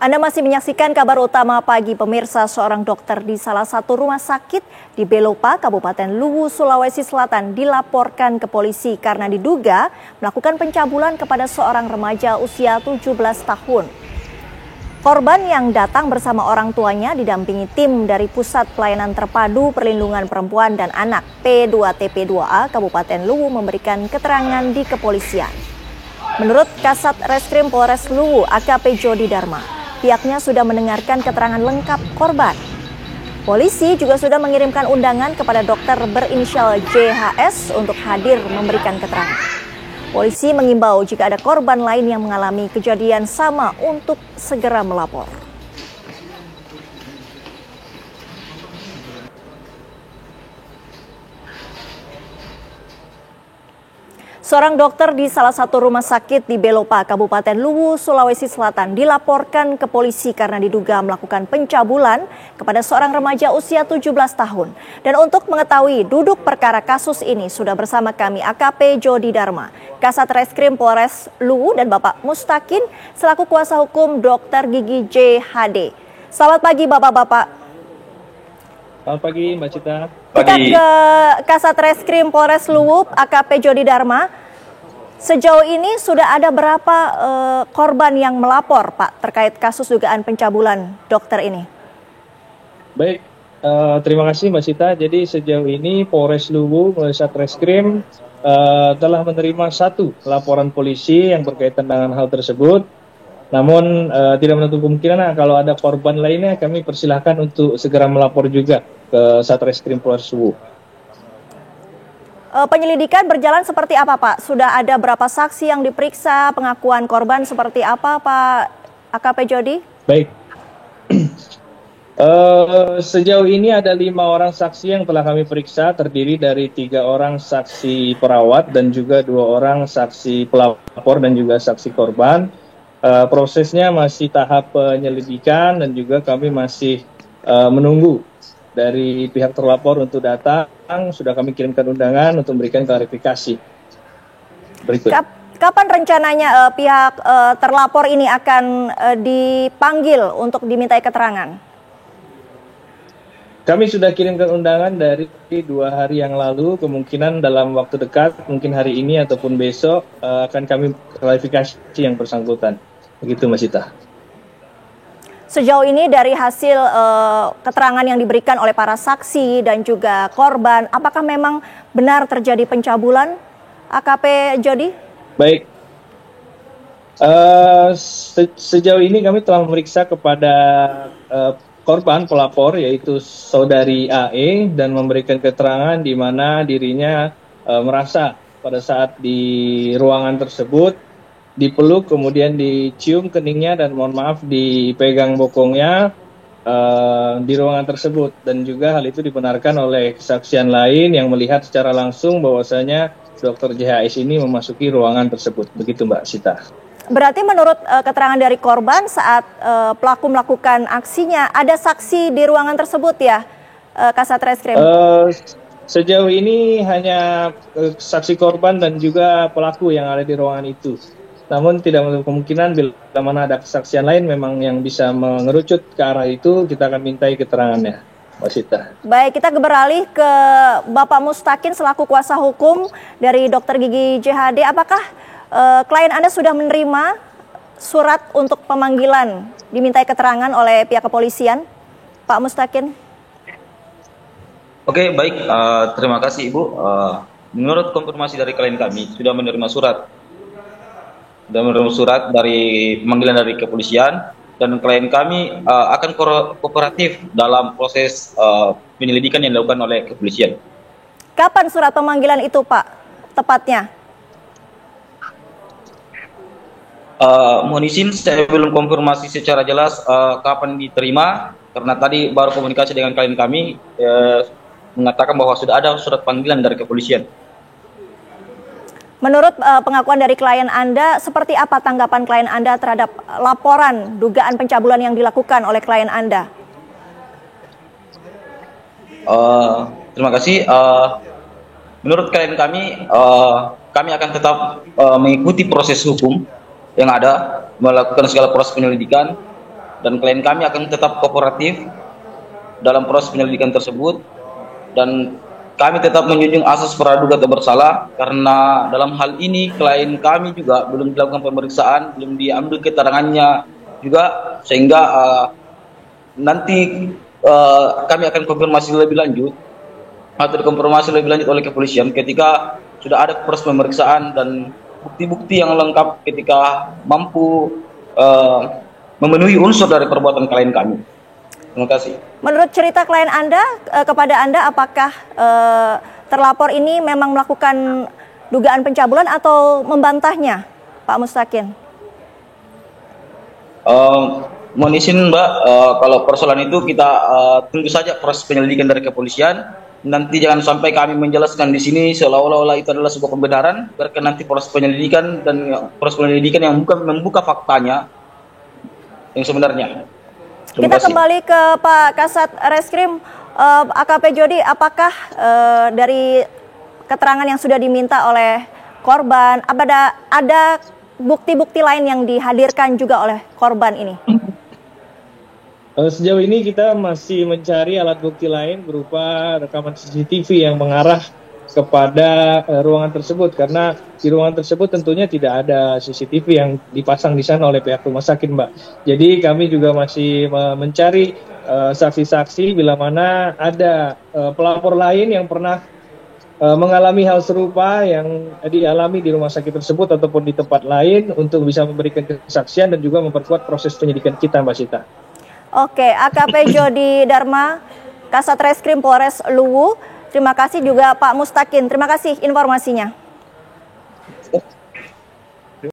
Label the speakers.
Speaker 1: Anda masih menyaksikan kabar utama pagi pemirsa. Seorang dokter di salah satu rumah sakit di Belopa, Kabupaten Luwu, Sulawesi Selatan dilaporkan ke polisi karena diduga melakukan pencabulan kepada seorang remaja usia 17 tahun. Korban yang datang bersama orang tuanya didampingi tim dari Pusat Pelayanan Terpadu Perlindungan Perempuan dan Anak P2TP2A Kabupaten Luwu memberikan keterangan di kepolisian. Menurut Kasat Reskrim Polres Luwu AKP Jody Dharma, pihaknya sudah mendengarkan keterangan lengkap korban. Polisi juga sudah mengirimkan undangan kepada dokter berinisial JHS untuk hadir memberikan keterangan. Polisi mengimbau jika ada korban lain yang mengalami kejadian sama untuk segera melapor. Seorang dokter di salah satu rumah sakit di Belopa, Kabupaten Luwu, Sulawesi Selatan dilaporkan ke polisi karena diduga melakukan pencabulan kepada seorang remaja usia 17 tahun. Dan untuk mengetahui duduk perkara kasus ini sudah bersama kami AKP Jody Dharma, Kasat Reskrim Polres Luwu, dan Bapak Mustakin selaku kuasa hukum Dr. Gigi JHD. Selamat pagi Bapak-bapak.
Speaker 2: Selamat pagi Mbak Cita.
Speaker 1: Kita ke Kasat Reskrim Polres Luwu AKP Jody Dharma. Sejauh ini sudah ada berapa korban yang melapor Pak terkait kasus dugaan pencabulan dokter ini?
Speaker 2: Baik, terima kasih Mbak Cita. Jadi sejauh ini Polres Luwu melalui Satreskrim telah menerima 1 laporan polisi yang berkaitan dengan hal tersebut. Namun tidak menutup kemungkinan kalau ada korban lainnya kami persilahkan untuk segera melapor juga ke Satreskrim Polres Luwu.
Speaker 1: Penyelidikan berjalan seperti apa Pak? Sudah ada berapa saksi yang diperiksa, pengakuan korban seperti apa Pak AKP Jody?
Speaker 2: Baik, sejauh ini ada 5 orang saksi yang telah kami periksa, terdiri dari 3 orang saksi perawat dan juga 2 orang saksi pelapor dan juga saksi korban. Prosesnya masih tahap penyelidikan dan juga kami masih menunggu dari pihak terlapor untuk datang. Sudah kami kirimkan undangan untuk memberikan klarifikasi. Berikut.
Speaker 1: Kapan rencananya pihak terlapor ini akan dipanggil untuk dimintai keterangan?
Speaker 2: Kami sudah kirimkan undangan dari 2 hari yang lalu, kemungkinan dalam waktu dekat, mungkin hari ini ataupun besok akan kami klarifikasi yang bersangkutan. Begitu Mas Ita.
Speaker 1: Sejauh ini dari hasil keterangan yang diberikan oleh para saksi dan juga korban, apakah memang benar terjadi pencabulan, AKP Jody?
Speaker 2: Baik, sejauh ini kami telah memeriksa kepada korban pelapor yaitu saudari AE dan memberikan keterangan di mana dirinya merasa pada saat di ruangan tersebut dipeluk, kemudian dicium keningnya dan mohon maaf dipegang bokongnya di ruangan tersebut, dan juga hal itu dibenarkan oleh kesaksian lain yang melihat secara langsung bahwasanya Dr. JHS ini memasuki ruangan tersebut. Begitu Mbak Sita.
Speaker 1: Berarti menurut keterangan dari korban saat pelaku melakukan aksinya ada saksi di ruangan tersebut ya, Kasat Reskrim?
Speaker 2: Sejauh ini hanya saksi korban dan juga pelaku yang ada di ruangan itu. Namun tidak menutup kemungkinan bila mana ada kesaksian lain memang yang bisa mengerucut ke arah itu, kita akan mintai keterangannya, Mbak Sita.
Speaker 1: Baik, kita beralih ke Bapak Mustakin selaku kuasa hukum dari Dr. Gigi JHD. Apakah klien Anda sudah menerima surat untuk pemanggilan dimintai keterangan oleh pihak kepolisian, Pak Mustakin?
Speaker 3: Oke, baik. Terima kasih Ibu. Menurut konfirmasi dari klien kami sudah menerima surat dari pemanggilan dari kepolisian, dan klien kami akan kooperatif dalam proses penyelidikan yang dilakukan oleh kepolisian.
Speaker 1: Kapan surat pemanggilan itu Pak, tepatnya?
Speaker 3: Mohon izin, saya belum konfirmasi secara jelas kapan diterima, karena tadi baru komunikasi dengan klien kami mengatakan bahwa sudah ada surat panggilan dari kepolisian.
Speaker 1: Menurut pengakuan dari klien Anda, seperti apa tanggapan klien Anda terhadap laporan dugaan pencabulan yang dilakukan oleh klien Anda?
Speaker 3: Terima kasih. Menurut klien kami, kami akan tetap mengikuti proses hukum yang ada, melakukan segala proses penyelidikan, dan klien kami akan tetap kooperatif dalam proses penyelidikan tersebut, dan kami tetap menjunjung asas praduga tak bersalah, karena dalam hal ini klien kami juga belum dilakukan pemeriksaan, belum diambil keterangannya juga, sehingga nanti kami akan konfirmasi lebih lanjut atau dikonfirmasi lebih lanjut oleh kepolisian ketika sudah ada proses pemeriksaan dan bukti-bukti yang lengkap ketika mampu memenuhi unsur dari perbuatan klien kami. Terima kasih.
Speaker 1: Menurut cerita klien Anda, kepada Anda, apakah terlapor ini memang melakukan dugaan pencabulan atau membantahnya, Pak Mustaqin?
Speaker 3: Mohon izin Mbak, kalau persoalan itu kita tunggu saja proses penyelidikan dari kepolisian. Nanti jangan sampai kami menjelaskan di sini seolah-olah itu adalah sebuah pembenaran, biarkan nanti proses penyelidikan yang membuka faktanya yang sebenarnya.
Speaker 1: Kita kembali ke Pak Kasat Reskrim, AKP Jody, apakah dari keterangan yang sudah diminta oleh korban, ada bukti-bukti lain yang dihadirkan juga oleh korban ini?
Speaker 2: Sejauh ini kita masih mencari alat bukti lain berupa rekaman CCTV yang mengarah kepada ruangan tersebut, karena di ruangan tersebut tentunya tidak ada CCTV yang dipasang di sana oleh pihak rumah sakit, Mbak. Jadi kami juga masih mencari saksi-saksi bila mana ada pelapor lain yang pernah mengalami hal serupa yang dialami di rumah sakit tersebut ataupun di tempat lain untuk bisa memberikan kesaksian dan juga memperkuat proses penyidikan kita, Mbak Sita.
Speaker 1: Oke, AKP Jody Dharma, Kasat Reskrim Polres Luwu. Terima kasih juga Pak Mustaqin. Terima kasih informasinya.